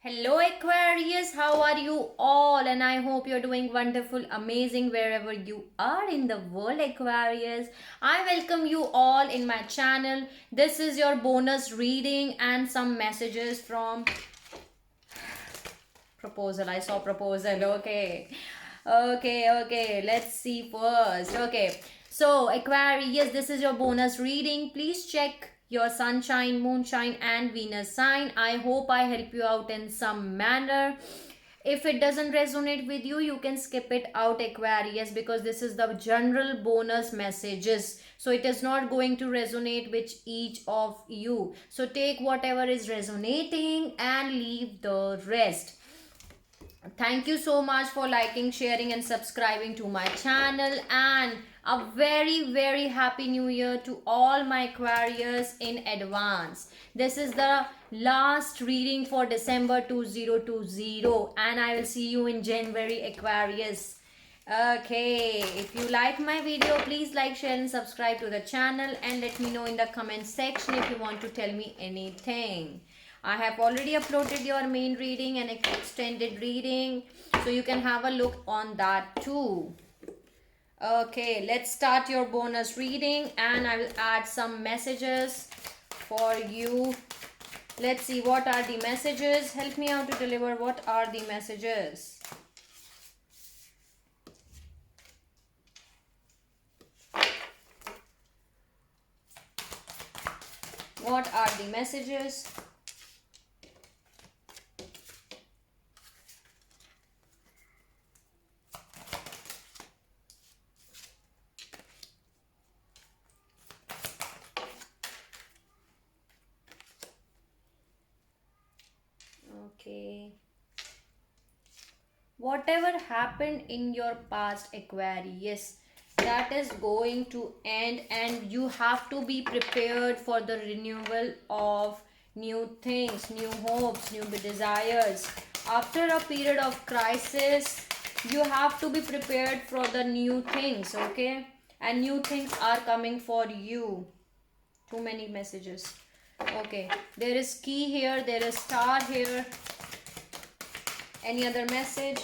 Hello Aquarius, how are you all? And I hope you're doing wonderful, amazing wherever you are in the world, Aquarius. I welcome you all in my channel. This is your bonus reading and some messages from proposal. I saw proposal. Okay. Let's see first. Okay. So, Aquarius, this is your bonus reading. Please check your sunshine, moonshine, and Venus sign. I hope I help you out in some manner. If it doesn't resonate with you, you can skip it out, Aquarius, because this is the general bonus messages. So it is not going to resonate with each of you. So take whatever is resonating and leave the rest. Thank you so much for liking, sharing, and subscribing to my channel. And a very happy new year to all my Aquarius in advance. This is the last reading for December 2020, and I will see you in January, Aquarius. Okay, if you like my video, please like, share, and subscribe to the channel, and let me know in the comment section if you want to tell me anything. I have already uploaded your main reading and extended reading, so you can have a look on that too. Okay, let's start your bonus reading, and I will add some messages for you. Let's see what are the messages. Help me out to deliver what are the messages. What are the messages? Okay. Whatever happened in your past, Aquarius, that is going to end, and you have to be prepared for the renewal of new things, new hopes, new desires. After a period of crisis, you have to be prepared for the new things, okay? And new things are coming for you. Too many messages. Okay, there is key here, there is star here. Any other message?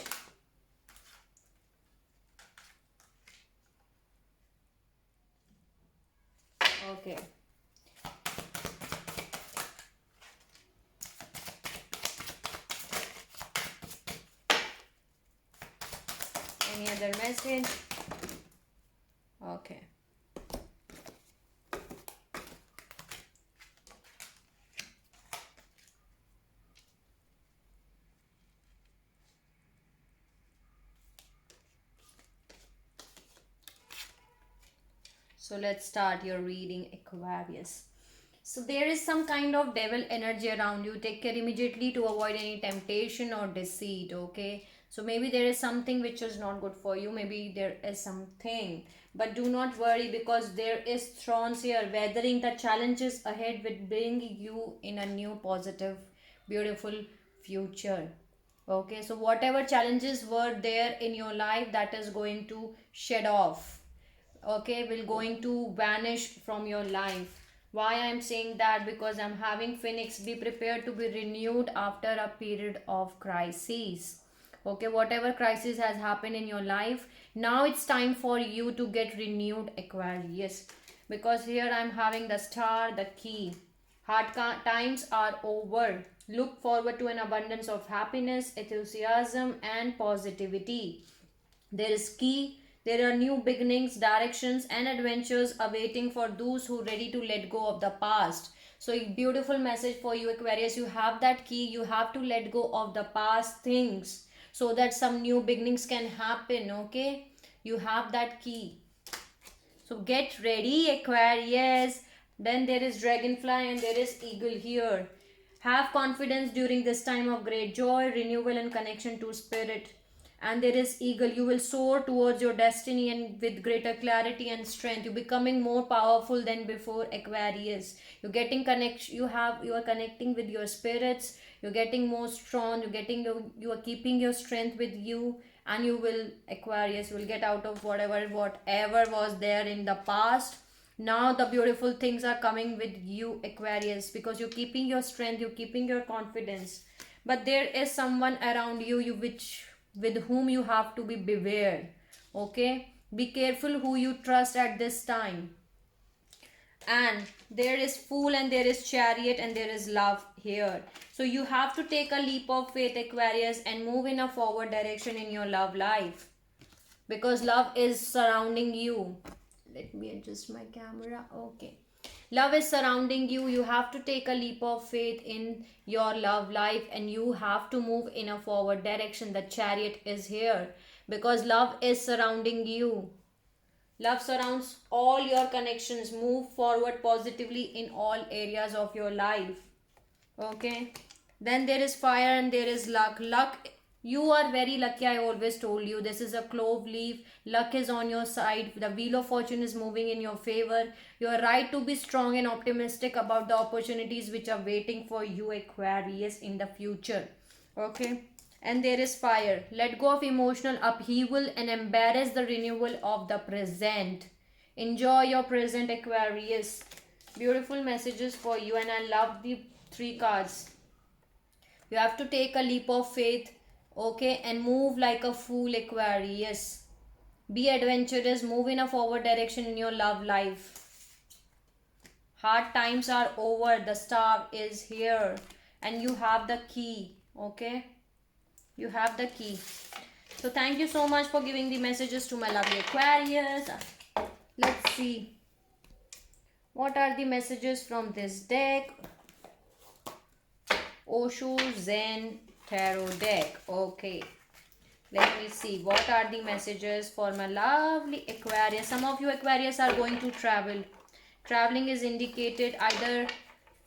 Okay. Any other message? Okay. So let's start your reading, Aquarius. So there is some kind of devil energy around you. Take care immediately to avoid any temptation or deceit, okay? So maybe there is something which is not good for you. Maybe there is something. But do not worry, because there is thrones here. Weathering the challenges ahead will bring you in a new positive, beautiful future. Okay, so whatever challenges were there in your life, that is going to shed off, okay, will going to vanish from your life. Why I'm saying that? Because I'm having Phoenix, be prepared to be renewed after a period of crisis. Okay, whatever crisis has happened in your life, now it's time for you to get renewed, Aquarius. Because here I'm having the star, the key. Hard times are over. Look forward to an abundance of happiness, enthusiasm, and positivity. There is key. There are new beginnings, directions, and adventures awaiting for those who are ready to let go of the past. So, a beautiful message for you, Aquarius. You have that key. You have to let go of the past things so that some new beginnings can happen. Okay, you have that key. So get ready, Aquarius. Then there is dragonfly and there is eagle here. Have confidence during this time of great joy, renewal, and connection to spirit. And there is eagle. You will soar towards your destiny and with greater clarity and strength. You're becoming more powerful than before, Aquarius. You're getting connect. You are connecting with your spirits. You're getting more strong. You are keeping your strength with you, and you will, Aquarius, will get out of whatever was there in the past. Now the beautiful things are coming with you, Aquarius, because you're keeping your strength, you're keeping your confidence. but there is someone around you, with whom you have to be beware. Okay, be careful who you trust at this time. And there is Fool, and there is Chariot, and there is Love here. So you have to take a leap of faith, Aquarius, and move in a forward direction in your love life, because love is surrounding you. Let me adjust my camera. Okay, love is surrounding you. You have to take a leap of faith in your love life, and you have to move in a forward direction. The Chariot is here because love is surrounding you. Love surrounds all your connections. Move forward positively in all areas of your life. Okay. Then there is Fire, and there is Luck. Luck, you are very lucky. I always told you, this is a clove leaf. Luck is on your side. The wheel of fortune is moving in your favor. You are right to be strong and optimistic about the opportunities which are waiting for you, Aquarius, in the future. Okay. And there is Fire. Let go of emotional upheaval and embrace the renewal of the present. Enjoy your present, Aquarius. Beautiful messages for you, and I love the three cards. You have to take a leap of faith, okay, and move like a fool, Aquarius. Be adventurous, move in a forward direction in your love life. Hard times are over. The Star is here, and you have the key, okay? You have the key. So thank you so much for giving the messages to my lovely Aquarius. Let's see. What are the messages from this deck? Osho Zen Tarot deck. Okay. Let me see. What are the messages for my lovely Aquarius? Some of you Aquarius are going to travel. Traveling is indicated. Either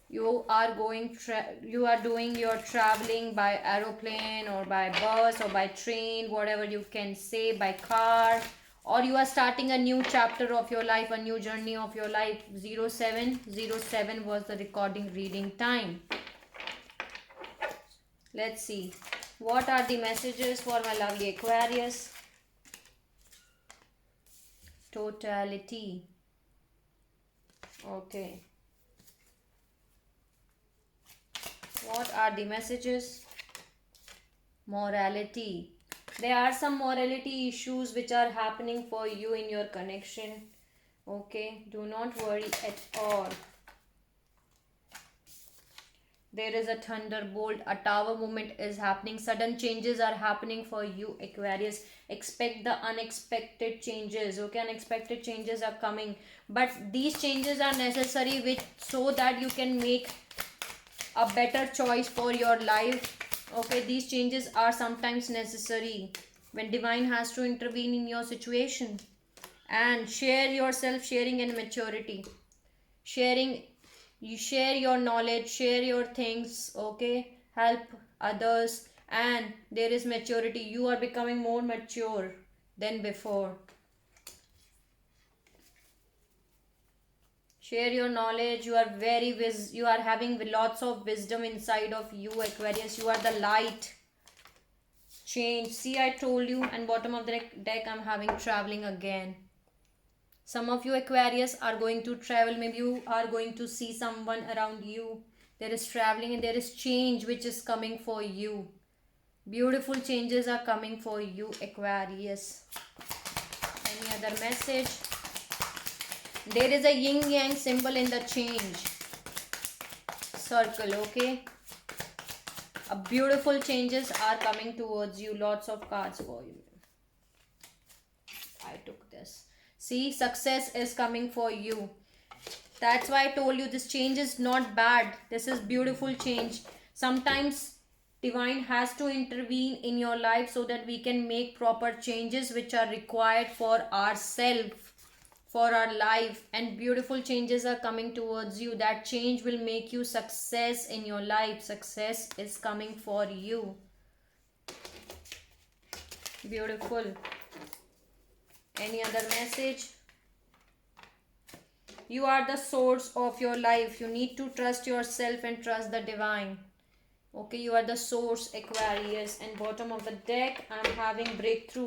you are doing your traveling by aeroplane or by bus or by train, whatever you can say, by car, or you are starting a new chapter of your life, a new journey of your life. 0707 was the recording reading time. Let's see. What are the messages for my lovely Aquarius? Totality. Okay. What are the messages? Morality. There are some morality issues which are happening for you in your connection. Okay, do not worry at all. There is a thunderbolt, a tower movement is happening. Sudden changes are happening for you, Aquarius. Expect the unexpected changes. Okay, unexpected changes are coming. But these changes are necessary so that you can make a better choice for your life. Okay, these changes are sometimes necessary when divine has to intervene in your situation. And share yourself, sharing and maturity. You share your knowledge, share your things, okay? Help others, and there is maturity. You are becoming more mature than before. Share your knowledge. You are having lots of wisdom inside of you, Aquarius. You are the light. Change. See, I told you. And bottom of the deck, I'm having traveling again. Some of you Aquarius are going to travel. Maybe you are going to see someone around you. There is traveling and there is change which is coming for you. Beautiful changes are coming for you, Aquarius. Any other message? There is a yin yang symbol in the change circle, okay? A beautiful changes are coming towards you. Lots of cards for you. I took this. See, success is coming for you. That's why I told you this change is not bad. This is beautiful change. Sometimes divine has to intervene in your life so that we can make proper changes which are required for ourselves, for our life. And beautiful changes are coming towards you. That change will make you success in your life. Success is coming for you. Beautiful. Any other message? You are the source of your life. You need to trust yourself and trust the divine. Okay, you are the source, Aquarius. And bottom of the deck, I'm having breakthrough.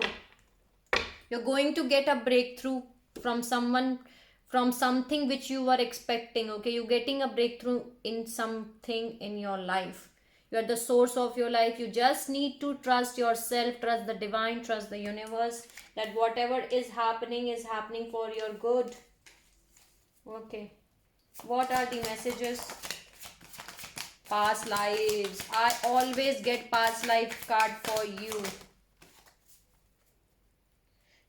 You're going to get a breakthrough from someone, from something which you were expecting. Okay, you're getting a breakthrough in something in your life. You are the source of your life. You just need to trust yourself, trust the divine, trust the universe, that whatever is happening for your good. Okay. What are the messages? Past lives. I always get past life card for you.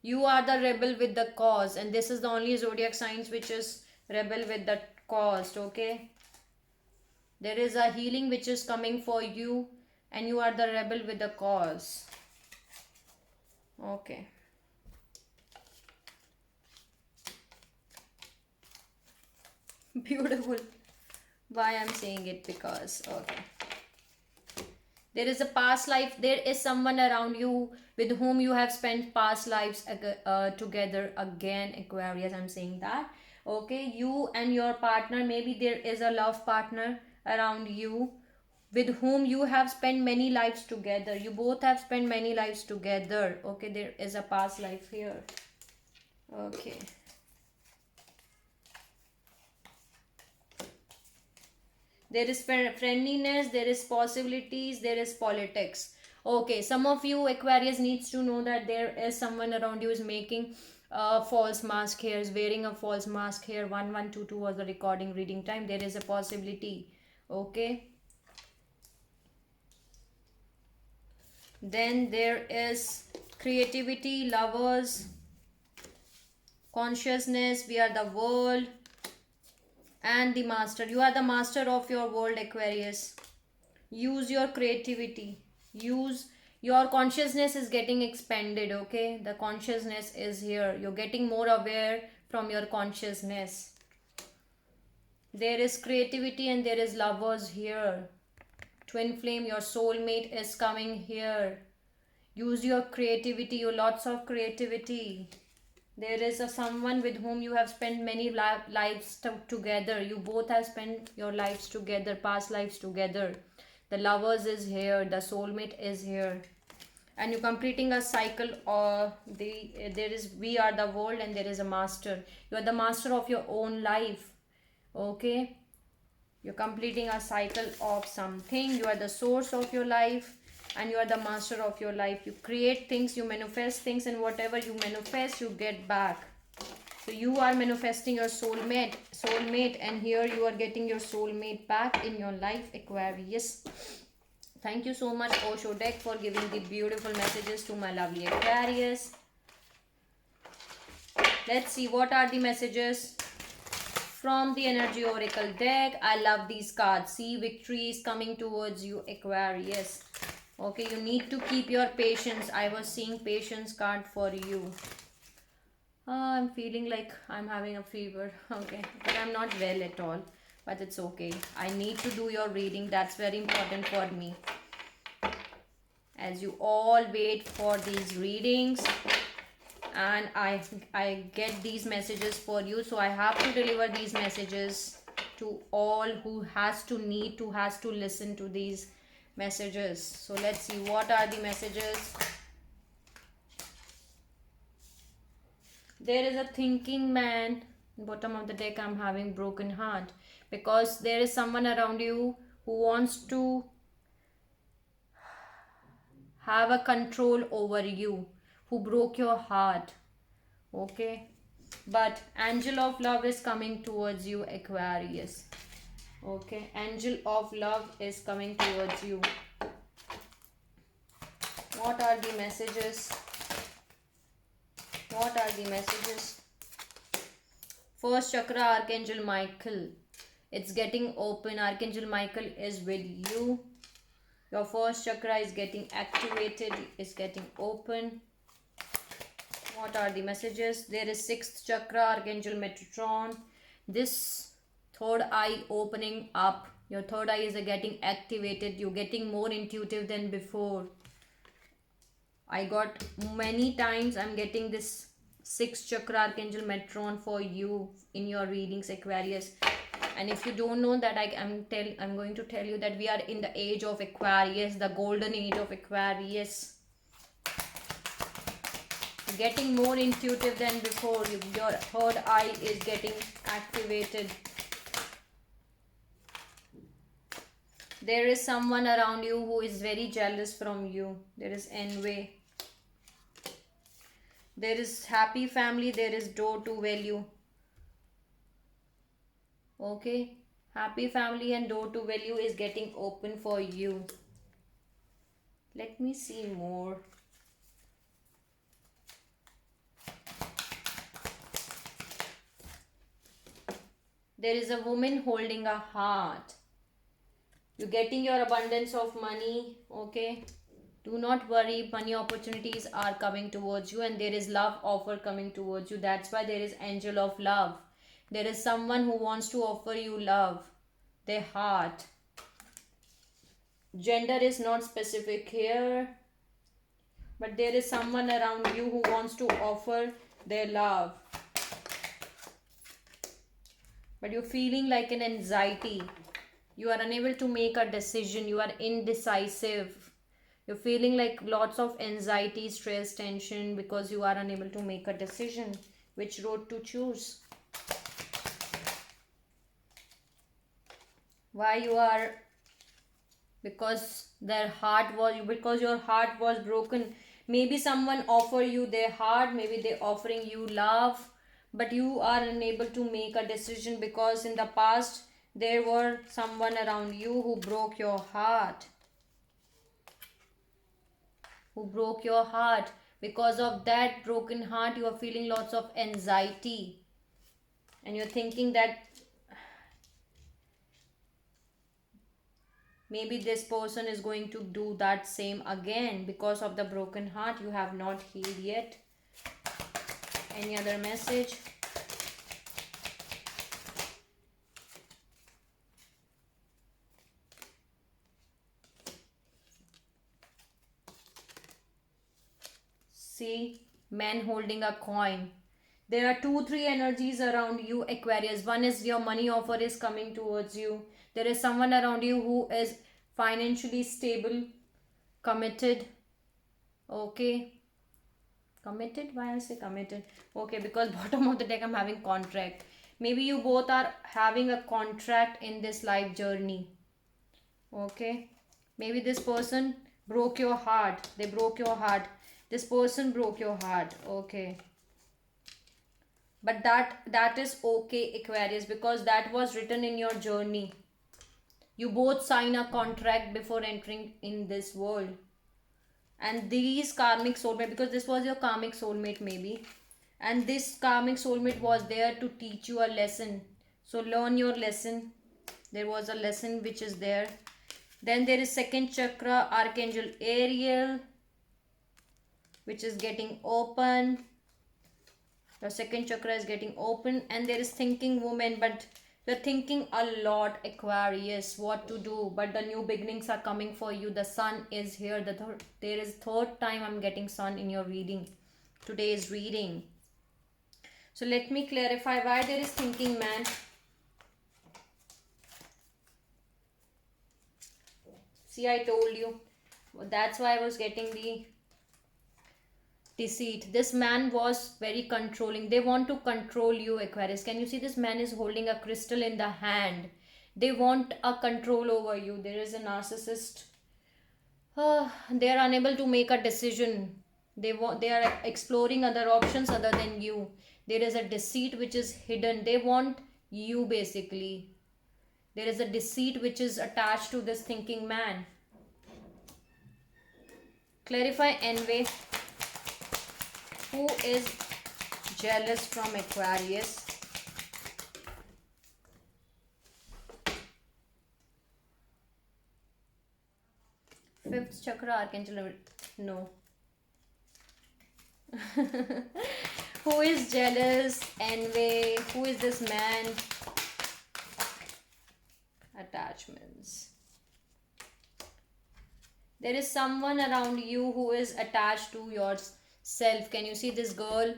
You are the rebel with the cause, and this is the only zodiac signs which is rebel with the cause. Okay. There is a healing which is coming for you, and you are the rebel with the cause. Okay. Beautiful. Why I'm saying it? Because, okay. There is a past life. There is someone around you with whom you have spent past lives together. Again, Aquarius, I'm saying that. Okay, you and your partner, maybe there is a love partner around you with whom you have spent many lives together. You both have spent many lives together. Okay, there is a past life here. Okay. There is friendliness, there is possibilities, there is politics. Okay, some of you Aquarius needs to know that there is someone around you is making a false mask here, is wearing a false mask here. 1122 was the recording reading time. There is a possibility. Okay. Then there is creativity, lovers, consciousness, we are the world, and the master. You are the master of your world, Aquarius. Use your creativity. Use your consciousness is getting expanded. Okay, the consciousness is here. You're getting more aware from your consciousness. There is creativity and there is lovers here. Twin flame, your soulmate is coming here. Use your creativity, your lots of creativity. There is someone with whom you have spent many lives together. You both have spent your lives together, past lives together. The lovers is here, the soulmate is here. And you're completing a cycle, or there is we are the world and there is a master. You are the master of your own life. Okay. You're completing a cycle of something. You are the source of your life and you are the master of your life. You create things, you manifest things, and whatever you manifest, you get back. So you are manifesting your soulmate, and here you are getting your soulmate back in your life, Aquarius. Thank you so much, Osho deck, for giving the beautiful messages to my lovely Aquarius. Let's see what are the messages from the Energy Oracle deck. I love these cards. See, victory is coming towards you, Aquarius. Okay, you need to keep your patience. I was seeing patience card for you. I'm feeling like I'm having a fever. Okay, but I'm not well at all. But it's okay. I need to do your reading. That's very important for me. As you all wait for these readings, and I get these messages for you, so I have to deliver these messages to all who has to listen to these messages. So let's see what are the messages. There is a thinking man. Bottom of the deck, I'm having broken heart, because there is someone around you who wants to have a control over you, who broke your heart. Okay, but angel of love is coming towards you, Aquarius. Okay, angel of love is coming towards you. What are the messages? What are the messages? First chakra, Archangel Michael. It's getting open. Archangel Michael is with you. Your first chakra is getting activated, is getting open. What are the messages? There is sixth chakra, Archangel Metatron. This third eye opening up. Your third eye is getting activated. You're getting more intuitive than before. I got many times I'm getting this sixth chakra, Archangel Metatron, for you in your readings, Aquarius. And if you don't know that, I'm going to tell you that we are in the age of Aquarius, the golden age of Aquarius. Getting more intuitive than before. Your third eye is getting activated. There is someone around you who is very jealous from you. There is envy. There is happy family. There is door to value. Okay. Happy family and door to value is getting open for you. Let me see more. There is a woman holding a heart. You're getting your abundance of money. Okay. Do not worry. Money opportunities are coming towards you, and there is love offer coming towards you. That's why there is angel of love. There is someone who wants to offer you love. Their heart. Gender is not specific here, but there is someone around you who wants to offer their love. But you're feeling like an anxiety. You are unable to make a decision. You are indecisive. You're feeling like lots of anxiety, stress, tension because you are unable to make a decision. Which road to choose? Why you are? Because your heart was broken. Maybe someone offer you their heart. Maybe they offering you love. But you are unable to make a decision because in the past there were someone around you who broke your heart. Because of that broken heart, you are feeling lots of anxiety. And you're thinking that maybe this person is going to do that same again because of the broken heart you have not healed yet. Any other message? See, man holding a coin. There are 2-3 energies around you, Aquarius. One is your money offer is coming towards you. There is someone around you who is financially stable, committed. Okay. Committed? Why I say committed? Okay, because bottom of the deck I'm having contract. Maybe you both are having a contract in this life journey. Okay. Maybe this person broke your heart. They broke your heart. This person broke your heart. Okay. But that is okay, Aquarius, because that was written in your journey. You both sign a contract before entering in this world. And these karmic soulmate, because this was your karmic soulmate maybe. And this karmic soulmate was there to teach you a lesson. So learn your lesson. There was a lesson which is there. Then there is second chakra, Archangel Ariel, which is getting open. Your second chakra is getting open. And there is thinking woman, but you're thinking a lot, Aquarius, what to do. But the new beginnings are coming for you. The sun is here. There is third time I'm getting sun in your reading. Today's reading. So let me clarify why there is thinking man. See, I told you. That's why I was getting the deceit. This man was very controlling. They want to control you, Aquarius. Can you see this man is holding a crystal in the hand? They want a control over you. There is a narcissist. They are unable to make a decision. They are exploring other options other than you. There is a deceit which is hidden. They want you basically. There is a deceit which is attached to this thinking man. Clarify envy. Who is jealous from Aquarius? Fifth chakra, Archangel. No. Who is jealous? Envy. Who is this man? Attachments. There is someone around you who is attached to yourself. Can you see this girl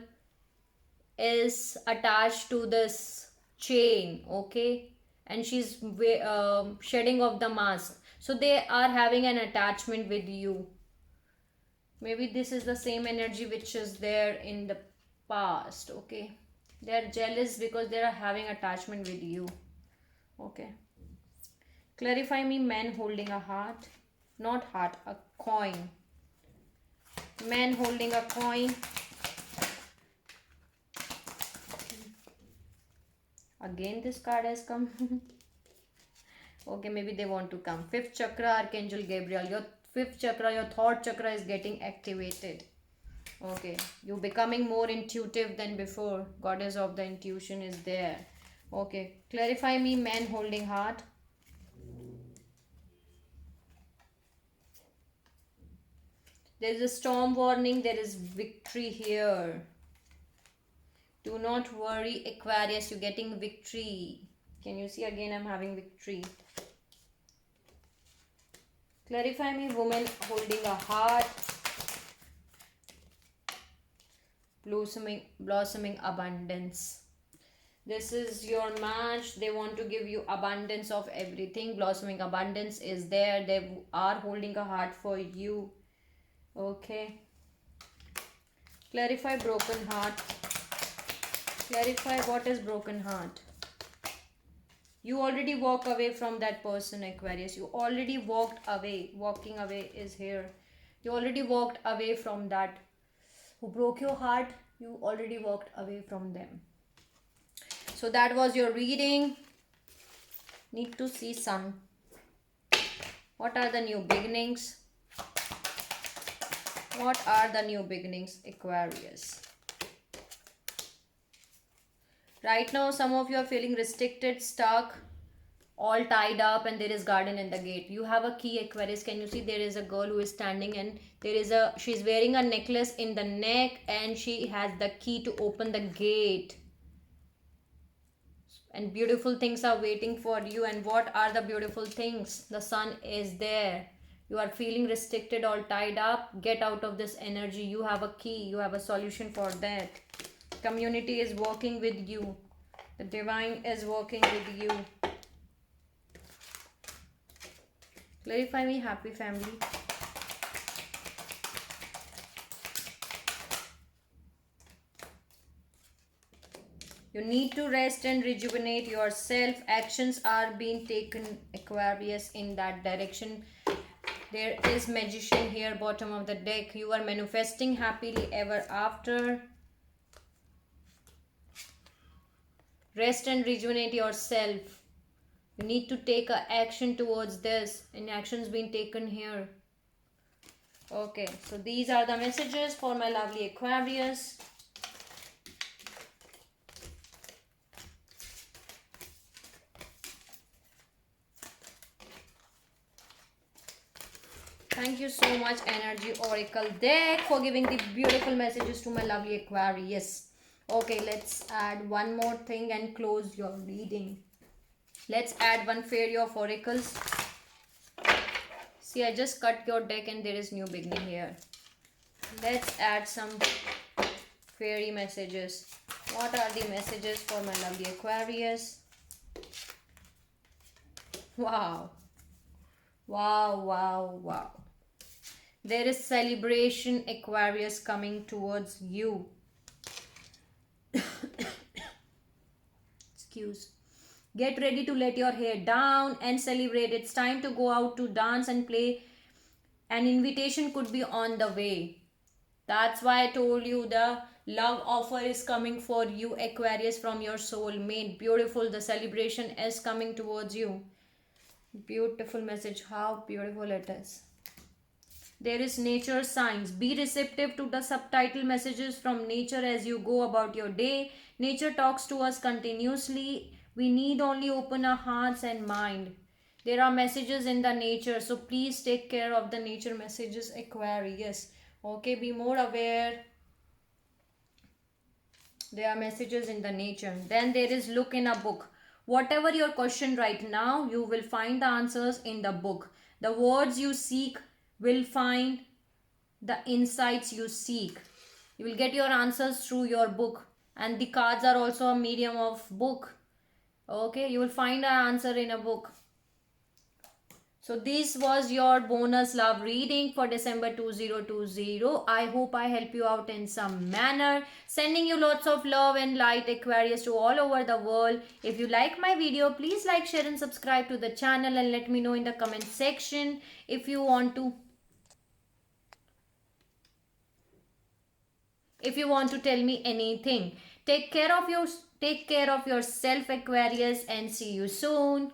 is attached to this chain? Okay. And she's shedding off the mask. So they are having an attachment with you. Maybe this is the same energy which is there in the past. Okay. They are jealous because they are having attachment with you. Okay. Clarify me, man holding a heart. Not heart, a coin. Man holding a coin. Again this card has come. Okay, maybe they want to come. Fifth chakra, Archangel Gabriel. Your fifth chakra, your thought chakra is getting activated. Okay, you're becoming more intuitive than before. Goddess of the intuition is there. Okay, clarify me, man holding heart. There is a storm warning. There is victory here. Do not worry, Aquarius. You're getting victory. Can you see again? I'm having victory. Clarify me, woman holding a heart. Blossoming abundance. This is your match. They want to give you abundance of everything. Blossoming abundance is there. They are holding a heart for you. Okay. Clarify broken heart. Clarify what is broken heart. You already walk away from that person, Aquarius. You already walked away. Walking away is here. You already walked away from that who broke your heart. You already walked away from them. So that was your reading. Need to see sun. What are the new beginnings? What are the new beginnings, Aquarius? Right now, some of you are feeling restricted, stuck, all tied up, and there is garden in the gate. You have a key, Aquarius. Can you see there is a girl who is standing, and she's wearing a necklace in the neck, and she has the key to open the gate. And beautiful things are waiting for you. And what are the beautiful things? The sun is there. You are feeling restricted, all tied up. Get out of this energy. You have a key. You have a solution for that. Community is working with you. The divine is working with you. Clarify me, happy family. You need to rest and rejuvenate yourself. Actions are being taken, Aquarius, in that direction. There is magician here, bottom of the deck. You are manifesting happily ever after. Rest and rejuvenate yourself. You need to take a action towards this, and actions being taken here. Okay, so these are the messages for my lovely Aquarius. Thank you so much, Energy Oracle deck, for giving the beautiful messages to my lovely Aquarius. Okay, let's add one more thing and close your reading. Let's add one fairy of oracles. See, I just cut your deck and there is new beginning here. Let's add some fairy messages. What are the messages for my lovely Aquarius? Wow. Wow, wow, wow. There is celebration, Aquarius, coming towards you. Excuse. Get ready to let your hair down and celebrate. It's time to go out to dance and play. An invitation could be on the way. That's why I told you the love offer is coming for you, Aquarius, from your soulmate. Beautiful. The celebration is coming towards you. Beautiful message. How beautiful it is. There is nature signs. Be receptive to the subtitle messages from nature as you go about your day. Nature talks to us continuously. We need only open our hearts and mind. There are messages in the nature. So please take care of the nature messages, Aquarius. Okay, be more aware. There are messages in the nature. Then there is look in a book. Whatever your question right now, you will find the answers in the book. The words you seek will find the insights you seek. You will get your answers through your book. And the cards are also a medium of book. Okay, you will find an answer in a book. So this was your bonus love reading for December 2020. I hope I help you out in some manner. Sending you lots of love and light, Aquarius, to all over the world. If you like my video, please like, share and subscribe to the channel, and let me know in the comment section if you want to tell me anything. Take care of yourself, Aquarius, and see you soon.